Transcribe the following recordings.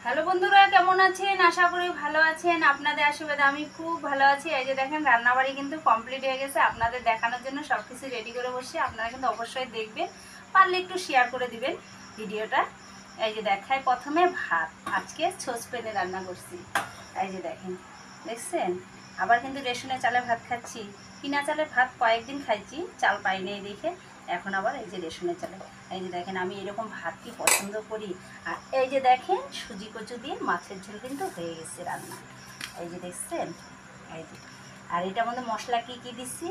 Hello বন্ধুরা, কেমন আছেন? আশা করি ভালো আছেন। আপনাদের আশীর্বাদে আমি খুব ভালো আছি। এই যে দেখেন, রান্নাবাড়ি কিন্তু কমপ্লিট হয়ে গেছে। আপনাদের দেখানোর জন্য সব কিছু রেডি করে বসছি। আপনারা কিন্তু অবশ্যই দেখবেন, পারলে একটু শেয়ার করে দিবেন ভিডিওটা। এই যে দেখাই, প্রথমে ভাত আজকে সসপ্যানে রান্না করছি। এই যে দেখেন, দেখছেন? আবার কিন্তু রেশনের চালে ভাত খাচ্ছি। কিনা চালে ভাত কয়েকদিন খাইছি, চাল পাই নেই দেখে। এখন আবার এই যে রেশনের চালে। এই যে দেখেন, আমি এরকম ভাত কি পছন্দ করি। আর এই যে দেখেন, সুজি কচু দিয়ে মাছের ঝোল কিন্তু হয়ে গেছে রান্না। এই যে দেখছেন, এই যে। আর এটার মধ্যে মশলা কি কি দিচ্ছি,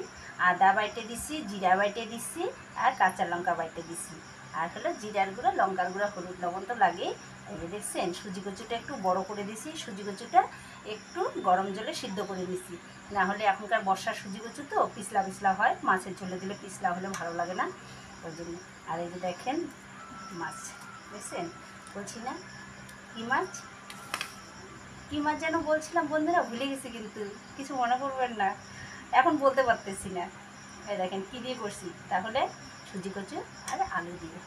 আদা বাইটে দিচ্ছি, জিরা বাইটে দিচ্ছি, আর কাঁচা লঙ্কা বাইটে দিচ্ছি। আর হলো জিরার গুঁড়ো, লঙ্কার গুঁড়ো, হলুদ লবণ তো লাগেই। এই যে দেখছেন, সুজি কচুটা একটু বড় করে দিছি। সুজি কচুটা একটু গরম জলে সিদ্ধ করে দিছি, না হলে এখনকার বর্ষার সুজি কচু তো পিছলা পিছলা হয়, মাছের ঝোলে দিলে পিছলা হলে ভালো লাগে না, ওই জন্য। আর এই যে দেখেন মাছ, দেখছেন? বলছি না কী মাছ, কী মাছ যেন বলছিলাম বন্ধুরা, ভুলে গেছি, কিন্তু কিছু মনে করবেন না, এখন বলতে পারতেছি না। এই দেখেন কী দিয়ে করছি, তাহলে সুজি কচু আর আলু দিয়ে।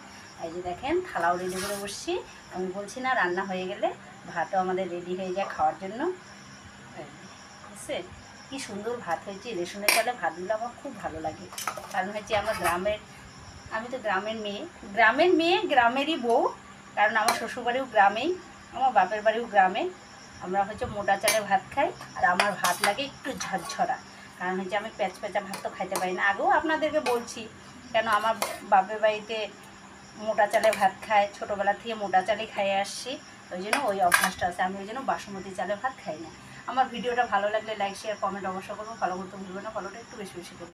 এই যে দেখেন, থালাও রেডি করে বসছি। আমি বলছি না, রান্না হয়ে গেলে ভাতও আমাদের রেডি হয়ে যায় খাওয়ার জন্য। বুঝছেন কী সুন্দর ভাত হয়েছে। রেশনের চালে ভাতগুলো আমার খুব ভালো লাগে, কারণ হচ্ছে আমার গ্রামের, আমি তো গ্রামের মেয়ে, গ্রামেরই বউ। কারণ আমার শ্বশুরবাড়িও গ্রামেই, আমার বাপের বাড়িও গ্রামে। আমরা হচ্ছে মোটা চালে ভাত খাই, আর আমার ভাত লাগে একটু ঝরঝরা। কারণ হচ্ছে আমি প্যাঁচা ভাত তো খাইতে পারি না। আগেও আপনাদেরকে বলছি, কেন আমার বাপের বাড়িতে মোটা চালে ভাত খায়, ছোটোবেলা থেকে মোটা চালে খাইয়ে আসছি, ওই জন্য ওই অভ্যাসটা আছে। আমি ওই জন্য বাসমতি চালে ভাত খাই না। আমার ভিডিওটা ভালো লাগলে লাইক শেয়ার কমেন্ট অবশ্যই করবো। ফলো করতে ভুলবেন না, ফলোটা একটু বেশি বেশি করবো।